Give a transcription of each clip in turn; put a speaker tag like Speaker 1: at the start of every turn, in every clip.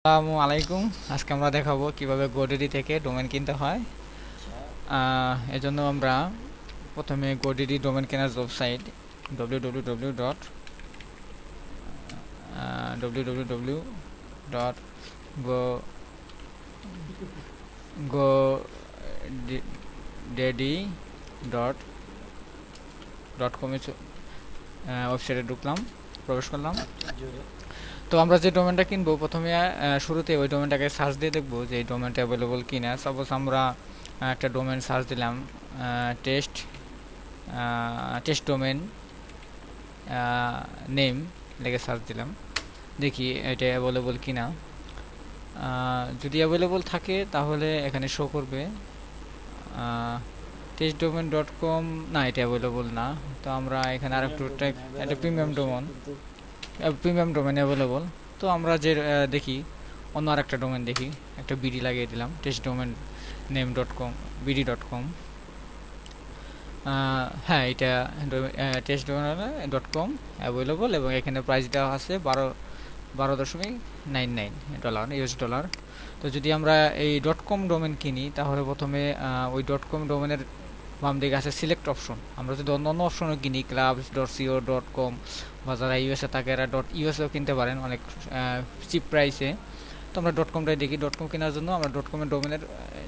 Speaker 1: আসসালামু আলাইকুম। আজকে আমরা দেখাবো কিভাবে গোডিডি থেকে ডোমেন কিনতে হয়। এজন্য আমরা প্রথমে গোডিডি ডোমেন কেনার website www dot www dot go GoDaddy dot dot কমে ওয়েবসাইটে ঢুকলাম, প্রবেশ করলাম। তো আমরা যে ডোমেনটা কিনবো প্রথমে শুরুতে ওই ডোমেনটাকে সার্চ দিয়ে দেখবো যে এই ডোমেনটা অ্যাভেলেবল কিনা। সাপোজ আমরা একটা ডোমেন সার্চ দিলাম, টেস্ট টেস্ট ডোমেন নেম লিখে সার্চ দিলাম, দেখি এটা অ্যাভেলেবল কিনা। যদি অ্যাভেলেবল থাকে তাহলে এখানে শো করবে টেস্ট ডোমেন ডট কম। না, এটা অ্যাভেলেবল না। তো আমরা এখানে আরেকটু একটা প্রিমিয়াম ডোমেন অ্যাভেলেবল। তো আমরা যে দেখি অন্য আর একটা ডোমেন দেখি, একটা বিডি লাগিয়ে দিলাম, test domain name dot com, BD dot com. হ্যাঁ, এটা test domain dot com available এবং এখানে প্রাইস দেওয়া আছে 12.99 ডলার, ইউএস ডলার। তো যদি আমরা এই ডট কম ডোমেন কিনি তাহলে প্রথমে ওই ডট কম ডোমেনের বাম দিকে আছে সিলেক্ট অপশন। আমরা যদি অন্য অন্য অপশনও কিনি, clubs dot co dot com বা যারা ইউএসএ থাকে এরা ডট ইউএসএও কিনতে পারেন অনেক চিপ প্রাইসে। তো আমরা ডট কমটাই দেখি। ডট কম কেনার জন্য আমরা ডট কমের ডোমেনের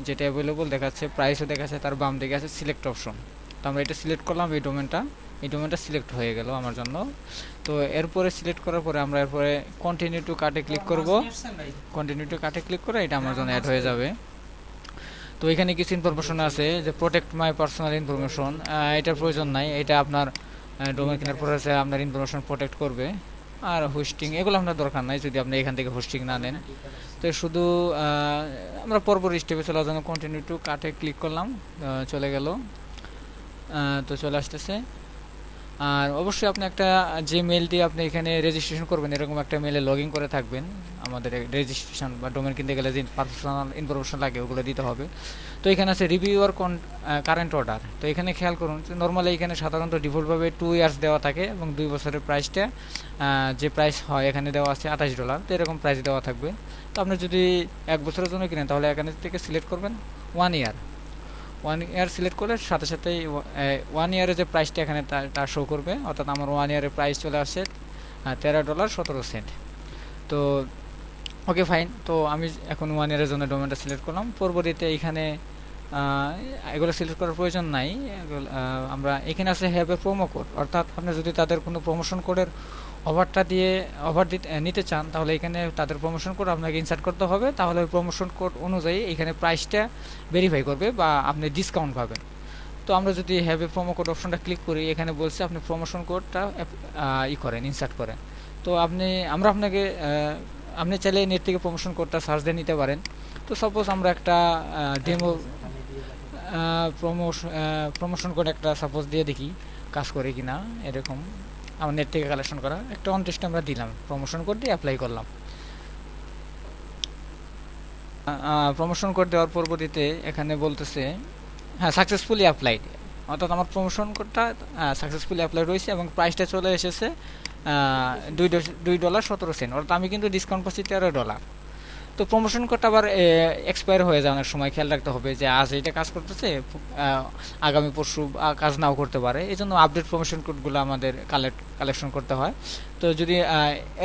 Speaker 1: যেটা অ্যাভেলেবল দেখাচ্ছে, প্রাইসও দেখাচ্ছে, তার বাম দিকে আছে সিলেক্ট অপশন। তো আমরা এটা সিলেক্ট করলাম, এই ডোমেনটা সিলেক্ট হয়ে গেল আমার জন্য। তো এরপরে সিলেক্ট করার পরে আমরা এরপরে কন্টিনিউ টু কার্টে ক্লিক করব। কন্টিনিউ টু কার্টে ক্লিক করে এটা আমার জন্য অ্যাড হয়ে যাবে। তো এখানে কিছু ইনফরমেশন আছে যে প্রোটেক্ট মাই পার্সোনাল ইনফরমেশন। এটার প্রয়োজন নাই, এটা আপনার ডোমেন কেনার পরে আপনার ইনফরমেশন প্রোটেক্ট করবে। আর হোস্টিং এগুলো আপনার দরকার নাই যদি আপনি এখান থেকে হোস্টিং না নেন। তো শুধু আমরা পরপর স্টেপে চলার জন্য কন্টিনিউ টু কার্টে ক্লিক করলাম, চলে গেল। তো চলে আসতেছে। আর অবশ্যই আপনি একটা যে মেল দিয়ে আপনি এখানে রেজিস্ট্রেশন করবেন এরকম একটা মেলে লগ ইন করে থাকবেন। আমাদের রেজিস্ট্রেশন বা ডোমেন কিনতে গেলে যে পার্সোনাল ইনফরমেশন লাগে ওগুলো দিতে হবে। তো এখানে আছে রিভিউ আর কারেন্ট অর্ডার। তো এখানে খেয়াল করুন, নর্মালি এখানে সাধারণত ডিফল্টভাবে 2 ইয়ার্স দেওয়া থাকে এবং 2 বছরের প্রাইসটা যে প্রাইস হয় এখানে দেওয়া আছে $28। তো এরকম প্রাইস দেওয়া থাকবে। তো আপনি যদি 1 বছরের জন্য কিনেন তাহলে এখানে থেকে সিলেক্ট করবেন 1 ইয়ার। 1 ইয়ার সিলেক্ট করলে সাথে সাথেই 1 ইয়ারের যে প্রাইসটা এখানে তা শো করবে। অর্থাৎ আমার 1 ইয়ারের প্রাইস চলে আসছে $13.17। তো ওকে, ফাইন। তো আমি এখন 1 ইয়ারের জন্য ডোমেনটা সিলেক্ট করলাম। পরবর্তীতে এখানে এগুলো সিলেক্ট করার প্রয়োজন নাই। আমরা এখানে আছে হ্যাভ এ প্রোমো কোড, অর্থাৎ আপনি যদি তাদের কোনো প্রমোশন কোডের অফার নিতে চান তাহলে এখানে তাদের প্রমোশন কোড আপনাকে ইনসার্ট করতে হবে। তাহলে ওই প্রমোশন কোড অনুযায়ী এখানে প্রাইসটা ভেরিফাই করবে বা আপনি ডিসকাউন্ট পাবেন। তো আমরা যদি হ্যাভ এ প্রোমো কোড অপশনটা ক্লিক করি, এখানে বলছে আপনি প্রমোশন কোডটা ইনসার্ট করেন। তো আপনি চাইলে নেট থেকে প্রমোশন কোডটা সার্চ দিয়ে নিতে পারেন। তো সাপোজ আমরা একটা ডেমো প্রমোশন কোড একটা সাপোজ দিয়ে দেখি কাজ করে কিনা। এরকম আমার নেট থেকে কালেকশন করা একটা অনটেস্ট আমরা দিলাম, প্রমোশন কোড দিয়ে অ্যাপ্লাই করলাম। প্রমোশন কোড দেওয়ার পরবর্তীতে এখানে বলতেছে হ্যাঁ সাকসেসফুলি অ্যাপ্লাইড, অর্থাৎ আমার প্রমোশন কোডটা সাকসেসফুলি অ্যাপ্লাইড হয়েছে এবং প্রাইসটা চলে এসেছে $2.17। অর্থাৎ আমি কিন্তু ডিসকাউন্ট পাচ্ছি $13। তো প্রমোশন কোডটা আবার এক্সপায়ার হয়ে যায় অনেক সময়, খেয়াল রাখতে হবে যে আজ এটা কাজ করতেছে, আগামী পরশু কাজ নাও করতে পারে। এই জন্য আপডেট প্রমোশন কোডগুলো আমাদের কালেকশন করতে হয়। তো যদি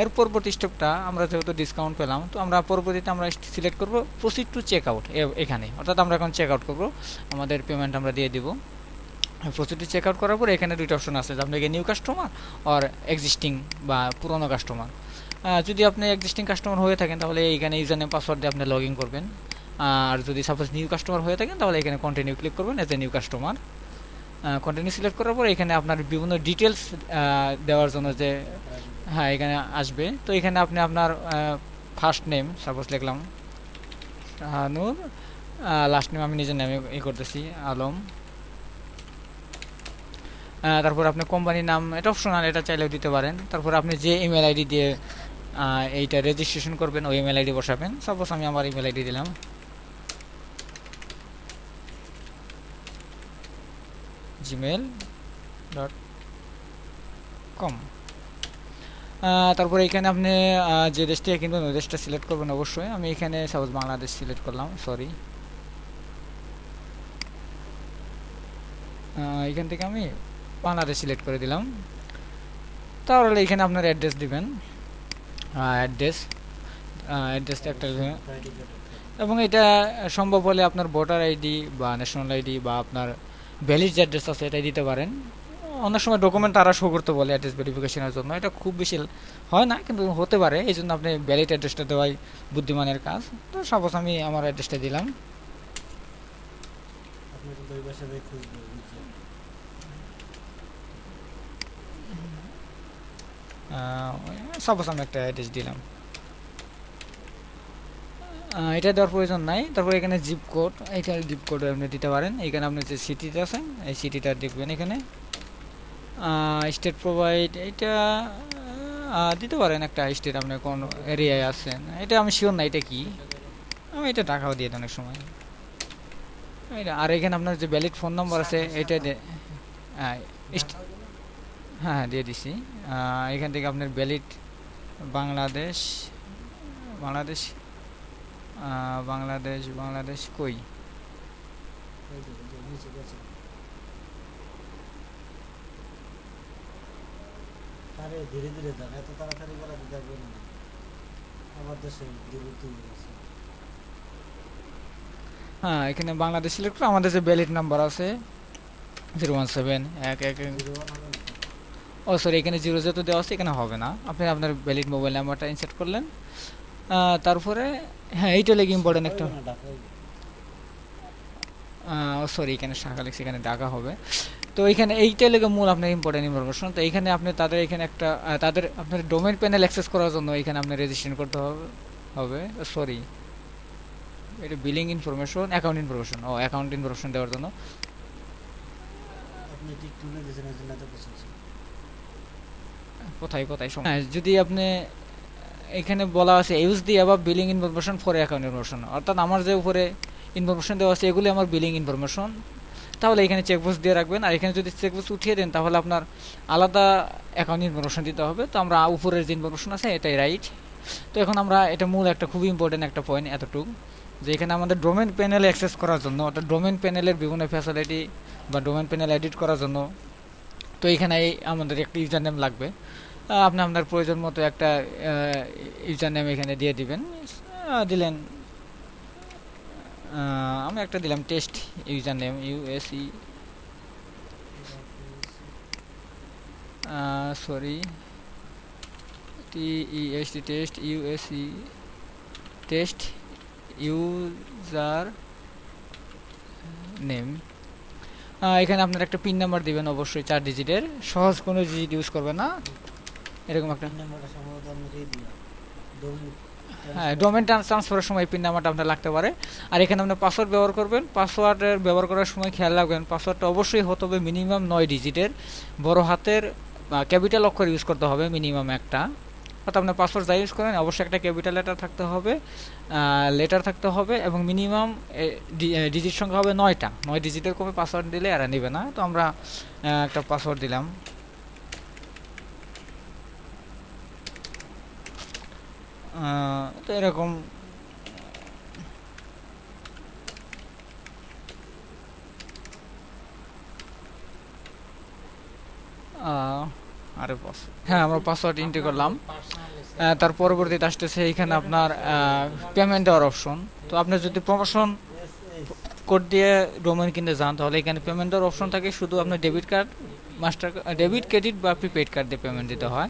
Speaker 1: এর পরবর্তী স্টেপটা আমরা যেহেতু ডিসকাউন্ট পেলাম, তো আমরা পরবর্তীতে আমরা সিলেক্ট করব প্রসিড টু চেক আউট এখানে। অর্থাৎ আমরা এখন চেক আউট করবো, আমাদের পেমেন্ট আমরা দিয়ে দিব। প্রসিড টু চেক আউট করার পরে এখানে দুইটা অপশন আছে, আপনাকে নিউ কাস্টমার আর এক্সিস্টিং বা পুরনো কাস্টমার। যদি আপনি এক্সিস্টিং কাস্টমার হয়ে থাকেন তাহলে এইখানে ইউজার নেম পাসওয়ার্ড দিয়ে আপনি লগ ইন করবেন। আর যদি সাপোজ নিউ কাস্টমার হয়ে থাকেন তাহলে এখানে কন্টিনিউ ক্লিক করবেন as a new customer. Continue select করার পর এখানে আপনার বিভিন্ন ডিটেলস দেওয়ার জন্য যে হ্যাঁ এখানে আসবে। তো এখানে আপনি আপনার ফার্স্ট নেম সাপোজ লিখলাম নূর, লাস্ট নেম আমি নিজের নামে করতেছি আলম। তারপর আপনি কোম্পানির নাম, এটা অপশনাল, এটা চাইলেও দিতে পারেন। তারপর আপনি যে ইমেল আইডি দিয়ে এইটা রেজিস্ট্রেশন করবেন ওই ইমেল আইডি বসাবেন। সাপোজ আমি আমার ইমেল আইডি দিলাম gmail.com। তারপরে এখানে আপনি যে দেশ থেকে কিনবেন ওই দেশটা সিলেক্ট করবেন অবশ্যই। আমি এখানে সাপোজ বাংলাদেশ সিলেক্ট করলাম, সরি। এখান থেকে আমি বাংলাদেশ সিলেক্ট করে দিলাম। তাহলে এখানে আপনার অ্যাড্রেস দিবেন, অ্যাড্রেসটা একটা এবং এটা সম্ভব হলে আপনার ভোটার আইডি বা ন্যাশনাল আইডি বা আপনার ভ্যালিড যে অ্যাড্রেস আছে এটাই দিতে পারেন। অনেক সময় ডকুমেন্ট তারা শো করতে বলে অ্যাড্রেস ভেরিফিকেশনের জন্য, এটা খুব বেশি হয় না কিন্তু হতে পারে, এই জন্য আপনি ভ্যালিড অ্যাড্রেসটা দেওয়াই বুদ্ধিমানের কাজ। তো সাপোজ আমি আমার অ্যাড্রেসটা দিলাম। সাপোজ আমি একটা অ্যাড্রেস দিলাম, এটা দেওয়ার প্রয়োজন নাই। তারপর এখানে জিপ কোড, এইটা জিপ কোড আপনি দিতে পারেন। এখানে আপনি যে সিটিটা আছে এই সিটিটা দেখবেন। এখানে স্টেট প্রোভাইড এটা দিতে পারেন, একটা স্টেট আপনি কোন এরিয়ায় আছেন, এটা আমি শিওর না এটা কি, আমি এটা টাকাও দিয়ে দেন অনেক সময়। আর এখানে আপনার যে ভ্যালিড ফোন নাম্বার আছে এটা হ্যাঁ দিয়ে দিছি। এখান থেকে আপনার ভ্যালিড বাংলাদেশ বাংলাদেশ বাংলাদেশ বাংলাদেশ কই,
Speaker 2: ধীরে ধীরে দেন, এত তাড়াতাড়ি করা দেখবেন না, আমার দেশে দ্রুত আছে।
Speaker 1: হ্যাঁ এখানে বাংলাদেশ সিলেক্ট করে আমাদের যে ভ্যালিড নাম্বার আছে 01711, ও সরি এখানে 0 যেহেতু দেওয়া আছে এখানে হবে না, আপনি আপনার ভ্যালিড মোবাইল নাম্বারটা ইনসার্ট করলেন। তারপরে হ্যাঁ এইটা লেগে ইম্পর্টেন্ট একটা, সরি এখানে শাখা লিখছে, এখানে ঢাকা হবে। তো এখানে এইটা লেগে মূল আপনার ইম্পর্টেন্ট ইনফরমেশন। তো এখানে আপনি তাদের এখানে একটা তাদের আপনার ডোমেইন প্যানেল অ্যাক্সেস করার জন্য এখানে আপনি রেজিস্ট্রেশন করতে হবে সরি এটা billing information, account information, account information দেওয়ার জন্য।
Speaker 2: আপনি ঠিক তুলে দিয়েছেন এজন্য এত কিছু
Speaker 1: কোথায় হ্যাঁ যদি আপনি এখানে বলা আছে use the above billing information for account information, অর্থাৎ আমার যে উপরে ইনফরমেশন দেওয়া আছে এগুলি আমার বিলিং ইনফরমেশন, তাহলে এখানে চেকবক্স দিয়ে রাখবেন। আর এখানে যদি চেকবক্স উঠিয়ে দেন তাহলে আপনার আলাদা অ্যাকাউন্ট ইনফরমেশন দিতে হবে। তো আমরা উপরের যে ইনফরমেশন আছে এটাই রাইট। তো এখন আমরা এটা মূল একটা খুবই ইম্পর্টেন্ট একটা পয়েন্ট এতটুকু, যে এখানে আমাদের ডোমেন প্যানেলে অ্যাক্সেস করার জন্য, অর্থাৎ ডোমেন প্যানেলের বিভিন্ন ফ্যাসিলিটি বা ডোমেন প্যানেল এডিট করার জন্য, তো এখানে আমাদের একটা ইউজার নেম লাগবে। আপনি আপনার প্রয়োজন মতো একটা ইউজার নেম এখানে দিয়ে দিবেন। দিলেন, আমি একটা দিলাম test user name U S E, sorry T E S T test U S E test user name. এখানে আপনার একটা পিন নাম্বার দিবেন অবশ্যই 4 ডিজিটের, সহজ কোনো ডিজিট ইউজ করবেন না, এরকম একটা। হ্যাঁ ডোমেন ট্রান্সফারের সময় পিন নাম্বারটা আপনার লাগতে পারে। আর এখানে আপনি পাসওয়ার্ড ব্যবহার করবেন, পাসওয়ার্ডের ব্যবহার করার সময় খেয়াল রাখবেন পাসওয়ার্ডটা অবশ্যই হতে হবে মিনিমাম 9 ডিজিটের, বড় হাতের ক্যাপিটাল অক্ষর ইউজ করতে হবে মিনিমাম একটা। অর্থাৎ আপনার পাসওয়ার্ড যা ইউজ করেন অবশ্যই একটা ক্যাপিটাল লেটার থাকতে হবে এবং মিনিমাম ডিজিট সংখ্যা হবে 9টা, 9 ডিজিটের কমে পাসওয়ার্ড দিলে এরা নেবে না। তো আমরা একটা পাসওয়ার্ড দিলাম, তো এরকম হ্যাঁ আমরা পাসওয়ার্ড এন্ট্রি করলাম। তার পরবর্তীতে আসতেছে এখানে আপনার পেমেন্ট দেওয়ার অপশন। তো আপনি যদি প্রমোশন কোড দিয়ে ডোমেইন কিনতে যান তাহলে এখানে পেমেন্ট দেওয়ার অপশন থাকে, শুধু আপনার ডেবিট কার্ড, ডেবিট ক্রেডিট বা প্রিপেড কার্ড দিয়ে পেমেন্ট দিতে হয়।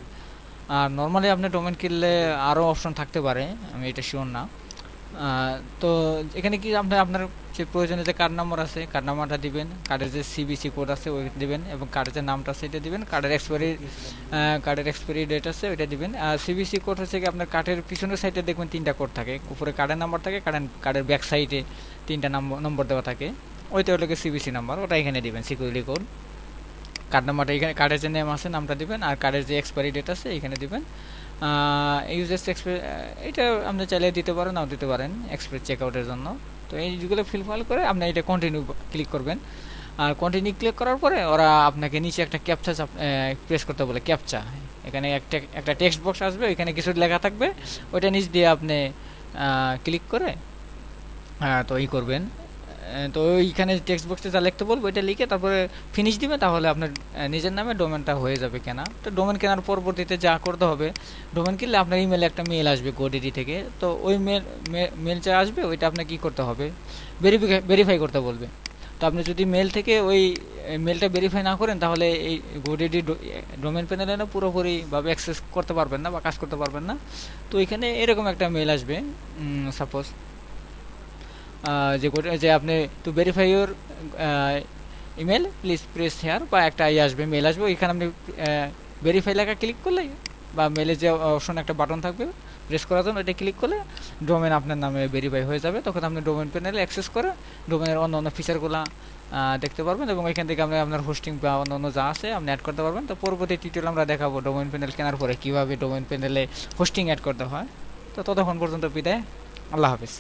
Speaker 1: আর নর্মালি আপনি ডোমেইন কিনলে আরও অপশন থাকতে পারে, আমি এটা শিওর না। তো এখানে কি আপনার যে প্রয়োজনে যে কার্ড নাম্বার আছে কার্ড নাম্বারটা দিবেন, কার্ডের যে সিবিসি কোড আছে ওই দিবেন এবং কার্ডের যে নামটা আছে এটা দিবেন, কার্ডের এক্সপায়ারি ডেট আছে ওইটা দিবেন। আর সিবিসি কোড হচ্ছে কি আপনার কার্ডের পিছনের সাইডে দেখবেন 3টা কোড থাকে, উপরে কার্ডের নাম্বার থাকে, কার্ডের ব্যাক সাইডে 3টা নম্বর দেওয়া থাকে, ওইটা হলো সিবিসি নাম্বার, ওটা এখানে দিবেন সিকিউরিটি কোড। কার্ড নাম্বারটা এখানে, কার্ডের যে নেম আছে নামটা দিবেন, আর কার্ডের যে এক্সপায়ারি ডেট আছে এখানে দিবেন। ইউজার্স এটা আপনি চাইলে দিতে পারেন, নাও দিতে পারেন এক্সপ্রেস চেকআউটের জন্য। তো এইগুলো ফিল করে আপনি এটা কন্টিনিউ ক্লিক করবেন। আর কন্টিনিউ ক্লিক করার পরে ওরা আপনাকে নিচে একটা ক্যাপচা প্রেস করতে বলে, ক্যাপচা এখানে একটা টেক্সট বক্স আসবে, ওইখানে কিছু লেখা থাকবে, ওইটা নিচ দিয়ে আপনি ক্লিক করে তো করবেন। তো ওইখানে টেক্সট বক্সে যা লিখতে বলবো ওইটা লিখে তারপরে ফিনিশ দিবে, তাহলে আপনার নিজের নামে ডোমেনটা হয়ে যাবে কেনা। তো ডোমেন কেনার পরবর্তীতে যা করতে হবে, ডোমেন কিনলে আপনার ইমেলে একটা মেল আসবে গোডিডি থেকে। তো ওই মেল যা আসবে ওইটা আপনাকে কী করতে হবে, ভেরিফাই করতে বলবে। তো আপনি যদি মেল থেকে ওই মেলটা ভেরিফাই না করেন, তাহলে এই গোডিডি ডোমেন প্যানেলে না পুরোপুরিভাবে অ্যাক্সেস করতে পারবেন না বা কাজ করতে পারবেন না। তো এখানে এরকম একটা মেল আসবে, সাপোজ যে আপনি to verify your email please press here, বা একটা আসবে, মেল আসবে, ওইখানে আপনি ভেরিফাই লেখা ক্লিক করলে বা মেলে যে অপশন একটা বাটন থাকবে প্রেস করার জন্য, ওইটা ক্লিক করলে ডোমেন আপনার নামে ভেরিফাই হয়ে যাবে। তখন আপনি ডোমেন প্যানেলে অ্যাক্সেস করে ডোমেনের অন্য অন্য ফিচারগুলো দেখতে পারবেন, এবং এখান থেকে আপনি আপনার হোস্টিং বা অন্য অন্য যা আছে আপনি অ্যাড করতে পারবেন। তো পরবর্তী টিউটোরিয়াল আমরা দেখাবো ডোমেন প্যানেল কেনার পরে কীভাবে ডোমেন প্যানেলে হোস্টিং অ্যাড করতে হয়। তো ততক্ষণ পর্যন্ত বিদায়, আল্লাহ হাফিজ।